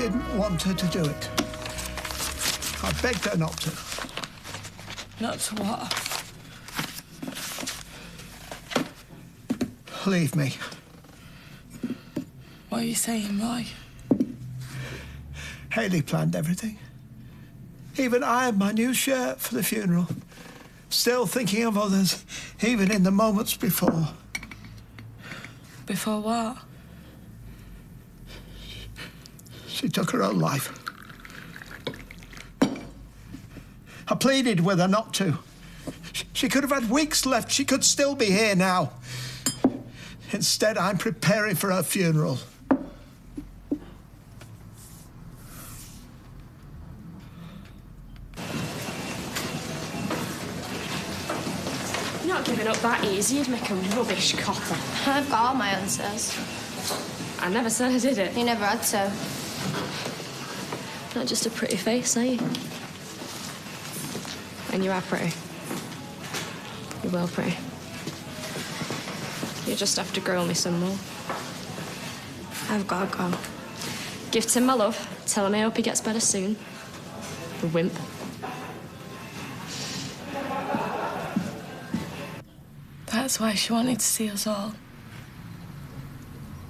didn't want her to do it. I begged her not to. Not to what? Leave me. What are you saying, Roy? Hayley planned everything. Even I had my new shirt for the funeral. Still thinking of others, even in the moments before. Before what? She took her own life. I pleaded with her not to. She could have had weeks left. She could still be here now. Instead, I'm preparing for her funeral. You're not giving up that easy. You'd make a rubbish copper. I've got all my answers. I never said I did it. You never had to. Not just a pretty face, are you? And you are pretty. You're well pretty. You just have to grill me some more. I've got to go. Give Tim my love. Tell him I hope he gets better soon. The wimp. That's why she wanted to see us all.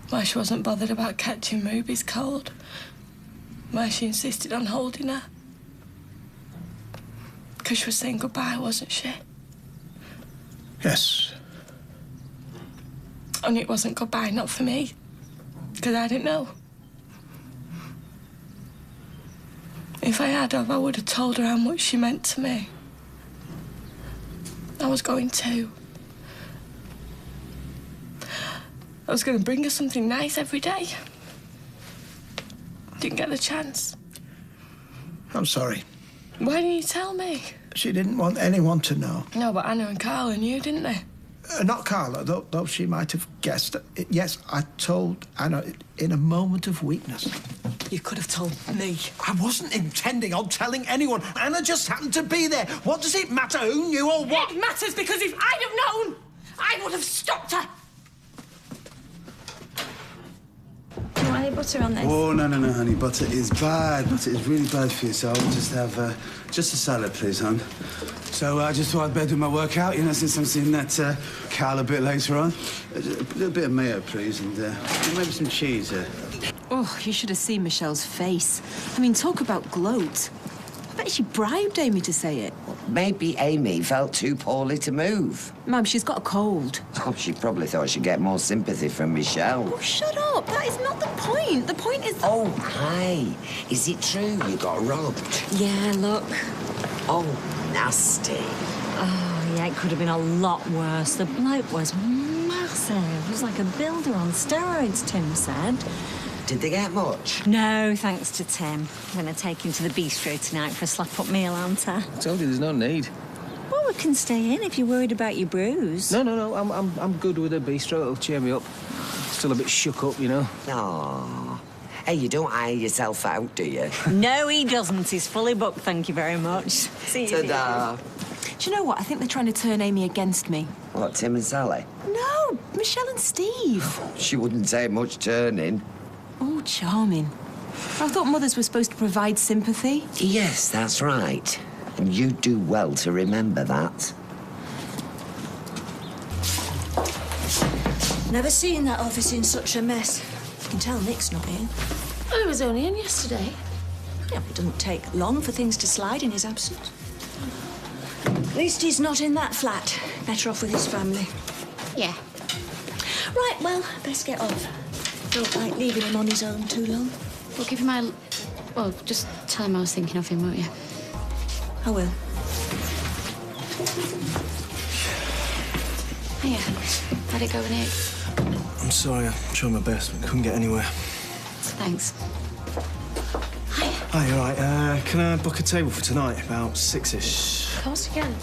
Why she wasn't bothered about catching Ruby's cold. Why she insisted on holding her. Because she was saying goodbye, wasn't she? Yes. Only it wasn't goodbye, not for me. Because I didn't know. If I had have, I would have told her how much she meant to me. I was going to. I was going to bring her something nice every day. Didn't get the chance. I'm sorry. Why didn't you tell me? She didn't want anyone to know. No, but Anna and Carla knew, didn't they? Not Carla, though she might have guessed. Yes, I told Anna in a moment of weakness. You could have told me. I wasn't intending on telling anyone. Anna just happened to be there. What does it matter who knew or what? It matters because if I'd have known, I would have stopped her. Do you want any butter on this? Oh, no, honey. Butter is bad. Butter is really bad for you, so I'll just have just a salad, please, hon. So I just thought I'd better do my workout, you know, since I'm seeing that Carl a bit later on. A little bit of mayo, please, and maybe some cheese. Oh, you should have seen Michelle's face. I mean, talk about gloat. I bet she bribed Amy to say it. Maybe Amy felt too poorly to move. Mum, she's got a cold. Oh, she probably thought she'd get more sympathy from Michelle. Oh, shut up. That is not the point. The point is... Oh, hi. Is it true you got robbed? Yeah, look. Oh, nasty. Oh, yeah, it could have been a lot worse. The bloke was massive. He was like a builder on steroids, Tim said. Did they get much? No, thanks to Tim. I'm going to take him to the bistro tonight for a slap-up meal, aren't I? I told you there's no need. Well, we can stay in if you're worried about your bruise. No. I'm good with a bistro. It'll cheer me up. Still a bit shook up, you know. Aw. Hey, you don't hire yourself out, do you? No, he doesn't. He's fully booked, thank you very much. See you. Ta-da. Do you know what? I think they're trying to turn Amy against me. What, Tim and Sally? No, Michelle and Steve. She wouldn't take much turning. Oh, charming. I thought mothers were supposed to provide sympathy. Yes, that's right. And you do well to remember that. Never seen that office in such a mess. You can tell Nick's not in. I was only in yesterday. Yeah, but it doesn't take long for things to slide in his absence. At least he's not in that flat. Better off with his family. Yeah. Right, well, best get off. Don't like leaving him on his own too long. We'll give him my... Well, just tell him I was thinking of him, won't you? I will. Hiya. How'd it go in it? I'm sorry. I tried my best, but couldn't get anywhere. Thanks. Hiya. Hi, all right. Can I book a table for tonight? About 6-ish. Of course you can.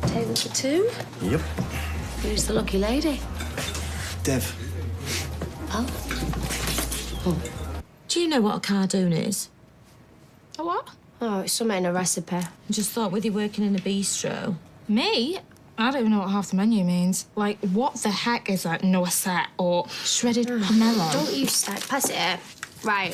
Table for two. Yep. Who's the lucky lady? Dev. Oh. Do you know what a cardoon is? A what? Oh, it's something in a recipe. I just thought with you working in a bistro. Me? I don't even know what half the menu means. Like, what the heck is that noisette or shredded pomelo? Don't you start. Pass it here. Right.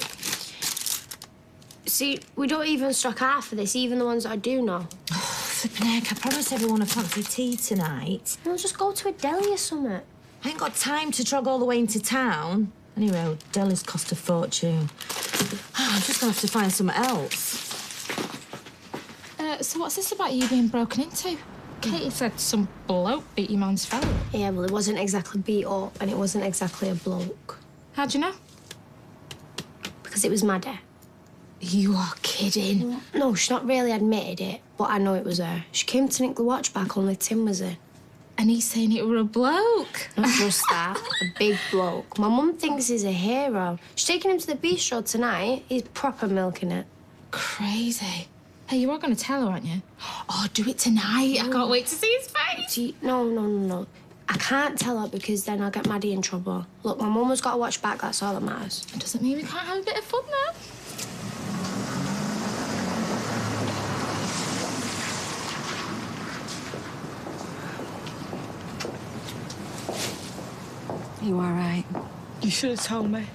See, we don't even stock half of this, even the ones that I do know. Flippin' heck, I promised everyone a fancy tea tonight. We'll just go to a deli or something. I ain't got time to trog all the way into town. Anyway, delis cost a fortune. I'm just gonna have to find something else. So what's this about you being broken into? Katie said some bloke beat your man's fella. Yeah, well, it wasn't exactly beat up, and it wasn't exactly a bloke. How'd you know? Because it was my dad. You are kidding. No, she's not really admitted it, but I know it was her. She came to nick the watch back, only Tim was in. And he's saying it were a bloke. Not just that, a big bloke. My mum thinks he's a hero. She's taking him to the bistro tonight. He's proper milking it. Crazy. Hey, you are going to tell her, aren't you? Oh, do it tonight. I can't wait to see his face. No. I can't tell her because then I'll get Maddie in trouble. Look, my mum has got to watch back, that's all that matters. It doesn't mean we can't have a bit of fun now. Are you all right? You should have told me.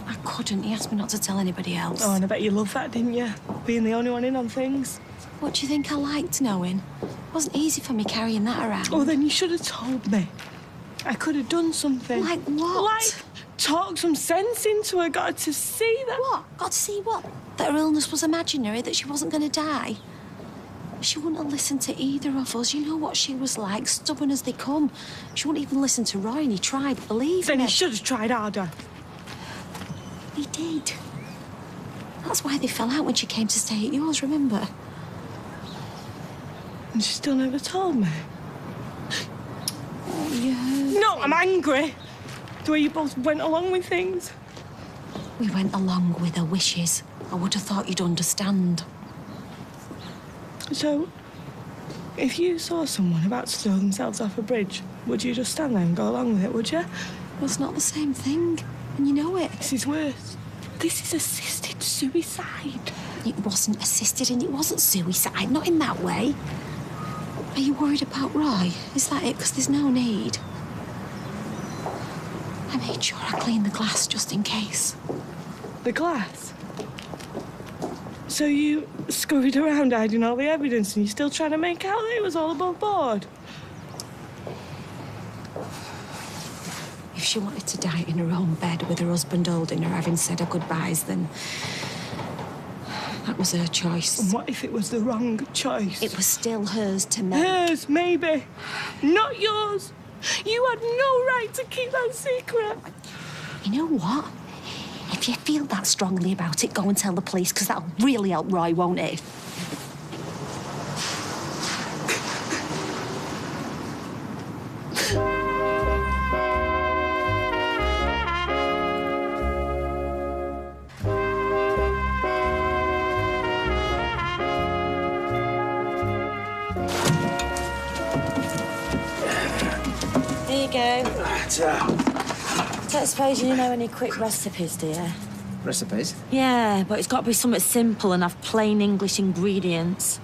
I couldn't. He asked me not to tell anybody else. Oh, and I bet you love that, didn't you? Being the only one in on things. What do you think I liked knowing? It wasn't easy for me carrying that around. Oh, then you should have told me. I could have done something. Like what? Like talk some sense into her. Got her to see that. What? Got to see what? That her illness was imaginary, that she wasn't going to die. She wouldn't have listened to either of us. You know what she was like, stubborn as they come. She wouldn't even listen to Roy, and he tried, believe me. Then he should have tried harder. He did. That's why they fell out when she came to stay at yours, remember? And she still never told me. Oh, yeah. No, I'm angry. The way you both went along with things. We went along with her wishes. I would have thought you'd understand. So, if you saw someone about to throw themselves off a bridge, would you just stand there and go along with it, would you? Well, it's not the same thing, and you know it. This is worse. This is assisted suicide. It wasn't assisted and it wasn't suicide, not in that way. Are you worried about Roy? Is that it? Because there's no need. I made sure I cleaned the glass just in case. The glass? So you scurried around hiding all the evidence and you're still trying to make out that it was all above board? If she wanted to die in her own bed with her husband holding her, having said her goodbyes, then that was her choice. And what if it was the wrong choice? It was still hers to make. Hers, maybe. Not yours. You had no right to keep that secret. You know what? If you feel that strongly about it, go and tell the police, because that'll really help Roy, won't it? There you go. Don't suppose you know any quick recipes, do you? Recipes? Yeah, but it's got to be something simple and have plain English ingredients.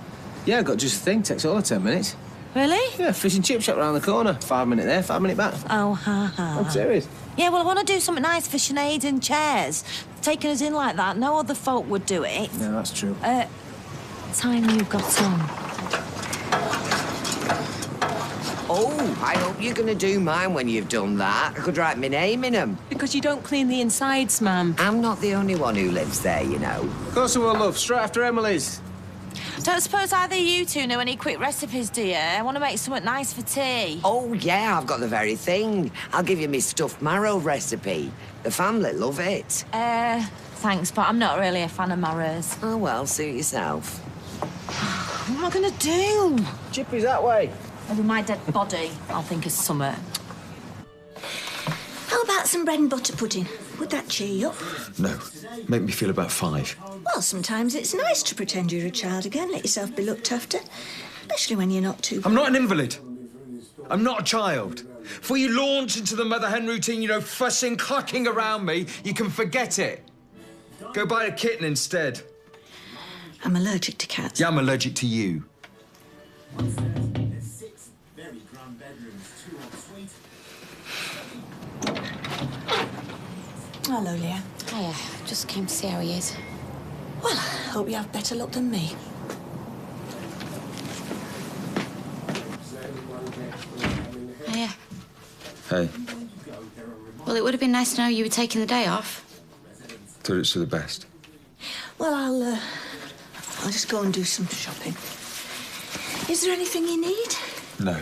Yeah, I've got just a thing. Takes all of 10 minutes. Really? Yeah, fish and chip shop round the corner. 5 minute there, 5 minute back. Oh, ha, ha. I'm serious. Yeah, well, I want to do something nice for Sinead and chairs. Taking us in like that, no other folk would do it. No, that's true. Time you got on. Oh, I hope you're going to do mine when you've done that. I could write my name in them. Because you don't clean the insides, ma'am. I'm not the only one who lives there, you know. Of course I will, love. Straight after Emily's. Don't suppose either you two know any quick recipes, do you? I want to make something nice for tea. Oh, yeah, I've got the very thing. I'll give you my stuffed marrow recipe. The family love it. Thanks, but I'm not really a fan of marrows. Oh, well, suit yourself. What am I going to do? Chippy's that way. Over my dead body, I'll think of summer. How about some bread and butter pudding? Would that cheer you up? No. Make me feel about 5. Well, sometimes it's nice to pretend you're a child again, let yourself be looked after. Especially when you're not too... I'm not an invalid. I'm not a child. Before you launch into the mother hen routine, you know, fussing, clucking around me, you can forget it. Go buy a kitten instead. I'm allergic to cats. Yeah, I'm allergic to you. Hello, Leah. Hiya. Just came to see how he is. Well, Hope you have better luck than me. Hiya. Hey, Well, it would have been nice to know you were taking the day off. thought it's for the best. Well, I'll just go and do some shopping. Is there anything you need? No,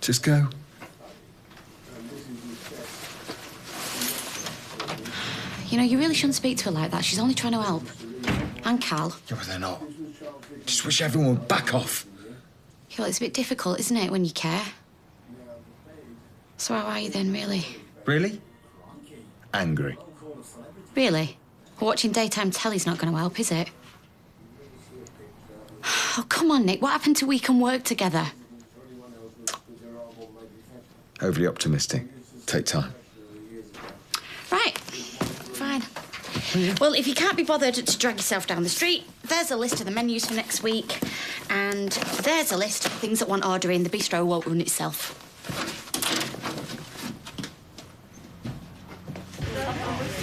just go. You know, you really shouldn't speak to her like that. She's only trying to help. And Cal. Yeah, but they're not. Just wish everyone would back off. Well, it's a bit difficult, isn't it, when you care? So how are you then, really? Really? Angry. Really? Watching daytime telly's not going to help, is it? Oh, come on, Nick. What happened to we can work together? Overly optimistic. Take time. Right. Fine. Well, if you can't be bothered to drag yourself down the street, there's a list of the menus for next week. And there's a list of things that want ordering. The bistro won't run itself.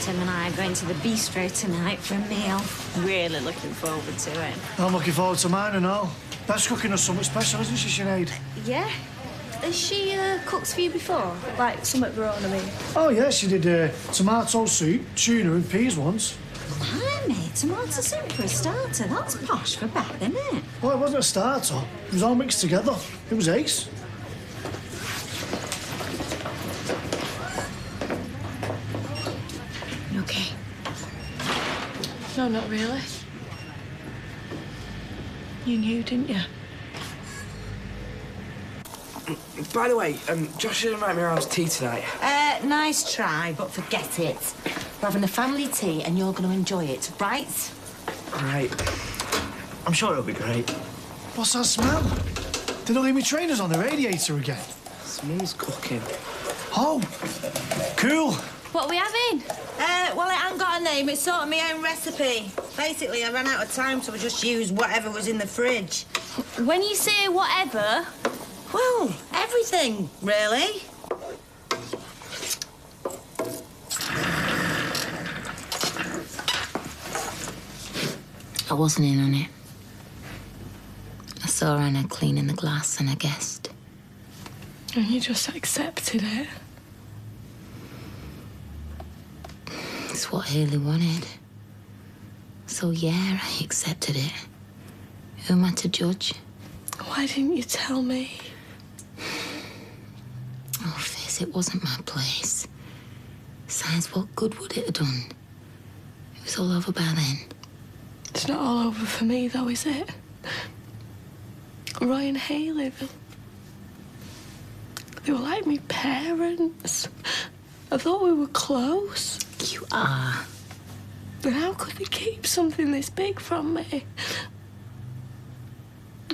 Tim and I are going to the bistro tonight for a meal. Really looking forward to it. I'm looking forward to mine and all. That's cooking us something special, isn't she, Sinead? Yeah? Has she cooked for you before? Like, something of her own, I mean? Oh, yeah, she did tomato soup, tuna and peas once. I made tomato soup for a starter. That's posh for Beth, isn't it? Well, it wasn't a starter. It was all mixed together. It was ace. You okay? No, not really. You knew, didn't you? By the way, Josh didn't invite me around to tea tonight. Nice try, but forget it. We're having a family tea and you're going to enjoy it, right? Right. I'm sure it'll be great. What's that smell? Did I leave my trainers on the radiator again? Someone's cooking. Oh, cool. What are we having? Well, it ain't got a name. It's sort of my own recipe. Basically, I ran out of time, so I just used whatever was in the fridge. When you say whatever... Well, everything, really. I wasn't in on it. I saw Anna cleaning the glass and I guessed. And you just accepted it? It's what Haley wanted. So, yeah, I accepted it. Who am I to judge? Why didn't you tell me? Oh, Fizz, it wasn't my place. Besides, what good would it have done? It was all over by then. It's not all over for me, though, is it? Roy and Haley, they were like me parents. I thought we were close. You are. Then how could they keep something this big from me?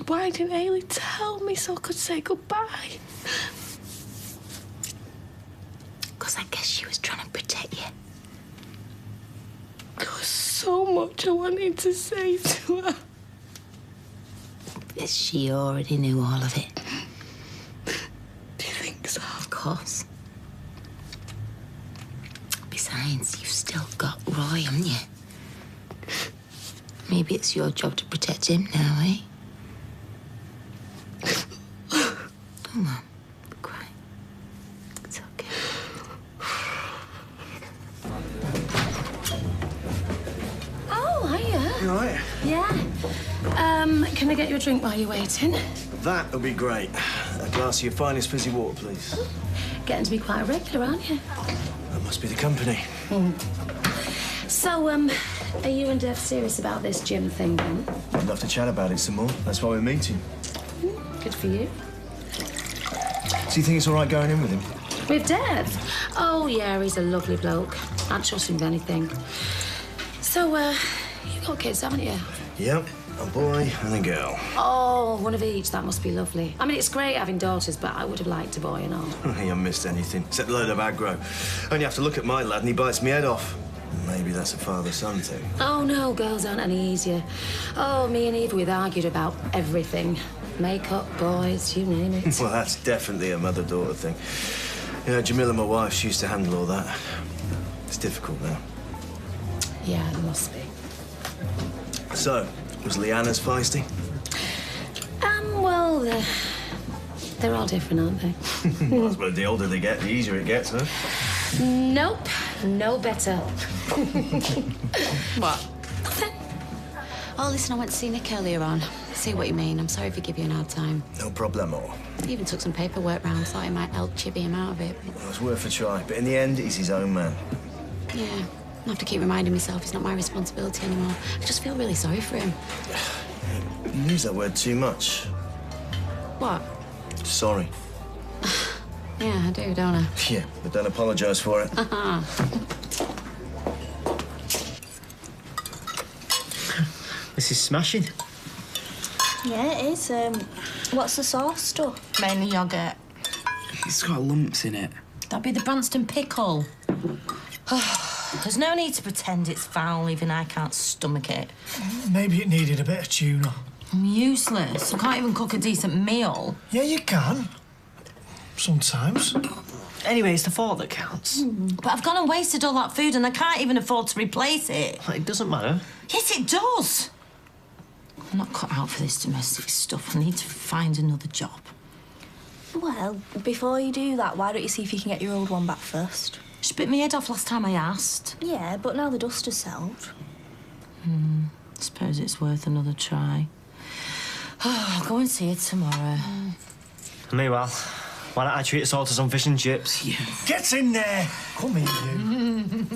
Why didn't Haley tell me so I could say goodbye? Because I guess she was trying to protect you. There was so much I wanted to say to her. But she already knew all of it. Do you think so? Of course. Besides, you've still got Roy, haven't you? Maybe it's your job to protect him now, eh? Come on, cry. It's okay. Oh, hiya. You all right? Yeah. Can I get you a drink while you're waiting? That would be great. A glass of your finest fizzy water, please. Getting to be quite a regular, aren't you? That must be the company. So, are you and Dev serious about this gym thing, then? I'd love to chat about it some more. That's why we're meeting. Good for you. So you think it's all right going in with him? With Dev? Oh, yeah, he's a lovely bloke. I'd trust him with anything. So, you've got kids, haven't you? Yep, a boy and a girl. Oh, one of each. That must be lovely. I mean, it's great having daughters, but I would have liked a boy and all. You haven't missed anything, except a load of aggro. Only have to look at my lad and he bites me head off. Maybe that's a father-son thing. Oh, no, girls aren't any easier. Oh, me and Eva, we've argued about everything. Makeup, boys, you name it. Well, that's definitely a mother-daughter thing. You know, Jamila, my wife, she used to handle all that. It's difficult now. Yeah, it must be. So, was Leanna's feisty? Well, they're all different, aren't they? Well, I suppose the older they get, the easier it gets, huh? Nope. No better. What? Nothing. Oh, listen, I went to see Nick earlier on. See what you mean. I'm sorry for giving you an hard time. No problemo. He even took some paperwork round, thought it might help chivvy him out of it. Well, it's worth a try, but in the end, he's his own man. Yeah, I have to keep reminding myself it's not my responsibility anymore. I just feel really sorry for him. You use that word too much. What? Sorry. Yeah, I do, don't I? Yeah, but don't apologise for it. This is smashing. Yeah, it is. What's the sauce stuff? Mainly yoghurt. It's got lumps in it. That'd be the Branston pickle. There's no need to pretend it's foul, even I can't stomach it. Maybe it needed a bit of tuna. I'm useless. I can't even cook a decent meal. Yeah, you can. Sometimes. Anyway, it's the thought that counts. But I've gone and wasted all that food and I can't even afford to replace it. It doesn't matter. Yes, it does. I'm not cut out for this domestic stuff. I need to find another job. Well, before you do that, why don't you see if you can get your old one back first? She bit my head off last time I asked. Yeah, but now the dust has settled. Suppose it's worth another try. I'll go and see her tomorrow. Meanwhile, why don't I treat us all to some fish and chips? Yeah. Get in there! Come here, you.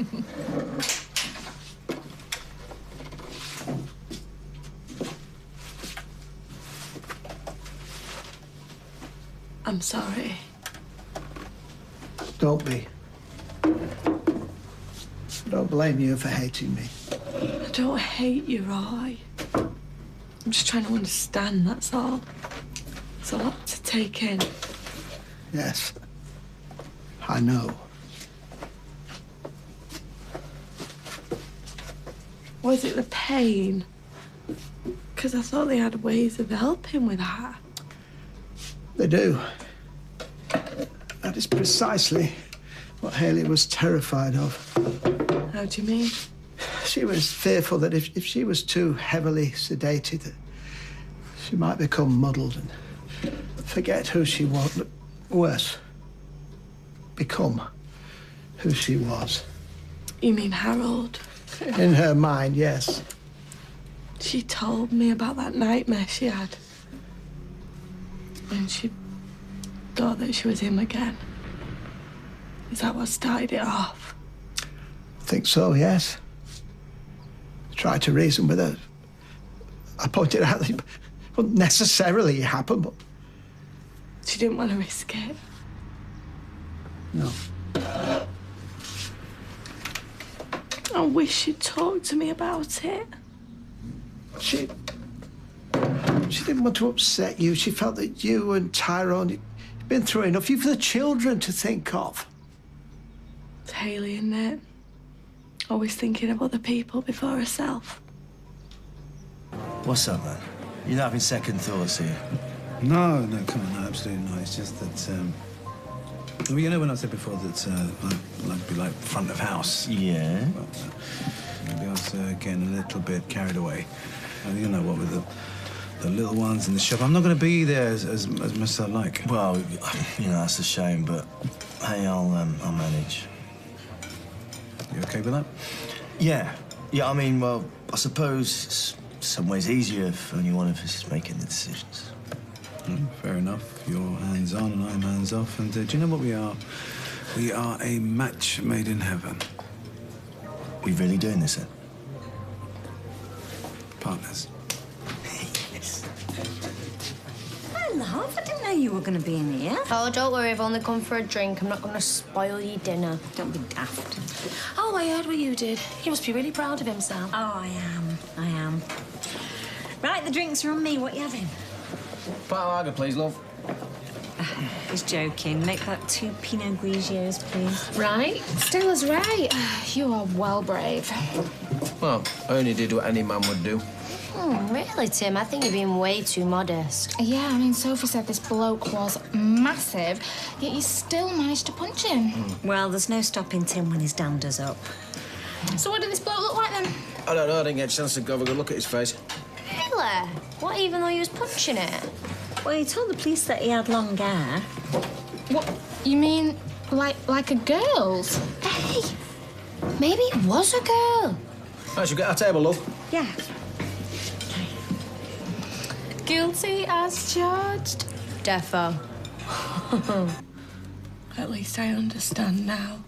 I'm sorry. Don't be. I don't blame you for hating me. I don't hate you, Roy. I'm just trying to understand, that's all. It's a lot to take in. Yes, I know. Was it the pain? Because I thought they had ways of helping with that. They do. That is precisely what Hayley was terrified of. How do you mean? She was fearful that if she was too heavily sedated, she might become muddled and forget who she was. But worse, become who she was. You mean Harold? In her mind, yes. She told me about that nightmare she had. And she thought that she was him again. Is that what started it off? I think so, yes. Tried to reason with her. I pointed out that it wouldn't necessarily happen, but... She didn't want to risk it. No. I wish she'd talked to me about it. She didn't want to upset you. She felt that you and Tyrone, you'd been through enough. You've the children to think of. It's Hayley, isn't it? Always thinking of other people before herself. What's up, man? You're not having second thoughts here? No, come on, no, absolutely not. It's just that, well, you know when I said before that I'd like to be like front of house? Yeah. Well, maybe I was getting a little bit carried away. You know what, with the little ones in the shop. I'm not going to be there as much as I'd like. Well, you know, that's a shame, but hey, I'll manage. You okay with that? Yeah. I mean, well, I suppose it's some ways easier if only one of us is making the decisions. Fair enough. You're hands on and I'm hands off. And do you know what we are? We are a match made in heaven. We really doing this then? Partners. Yes. Hi, love. I didn't know you were going to be in here. Oh, don't worry, I've only come for a drink. I'm not going to spoil your dinner. Don't be daft. Oh, I heard what you did. He must be really proud of himself. Oh, I am. Right, the drinks are on me. What are you having? Pint of lager, please, love. He's joking. Make that 2 Pinot Grigios, please. Right, Stella's right. You are well brave. Well, I only did what any man would do. Really, Tim? I think you're being way too modest. Yeah, I mean, Sophie said this bloke was massive, yet you still managed to punch him. Well, there's no stopping Tim when his dander's up. So what did this bloke look like then? I don't know, I didn't get a chance to have a good look at his face. Really? What, even though he was punching it? Well, he told the police that he had long hair. What, you mean like a girl's? Hey, maybe it was a girl. Right, should we get our table, love? Yeah. Guilty as charged. Defo. At least I understand now.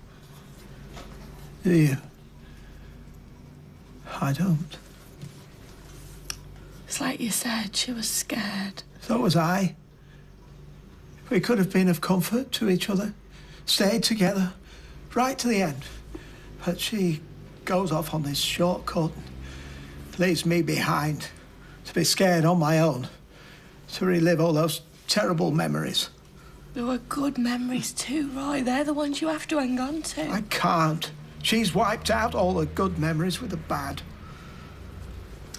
Do you? I don't. It's like you said, she was scared. So was I. We could have been of comfort to each other, stayed together, right to the end. But she goes off on this shortcut and leaves me behind to be scared on my own, to relive all those terrible memories. There were good memories too, Roy. They're the ones you have to hang on to. I can't. She's wiped out all the good memories with the bad.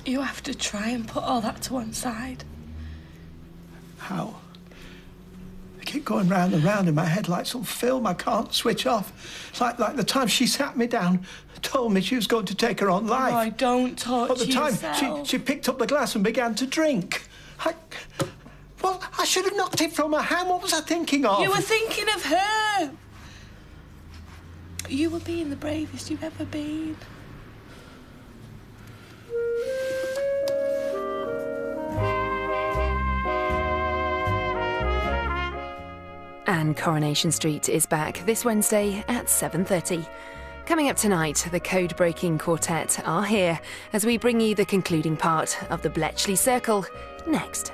You have to try and put all that to one side. How? I keep going round and round in my head like some film I can't switch off. It's like the time she sat me down, told me she was going to take her own life. Roy, don't torture At the time, yourself. she picked up the glass and began to drink. Well, I should have knocked it from her hand. What was I thinking of? You were thinking of her. You were being the bravest you've ever been. And Coronation Street is back this Wednesday at 7:30. Coming up tonight, the Code Breaking Quartet are here as we bring you the concluding part of the Bletchley Circle next.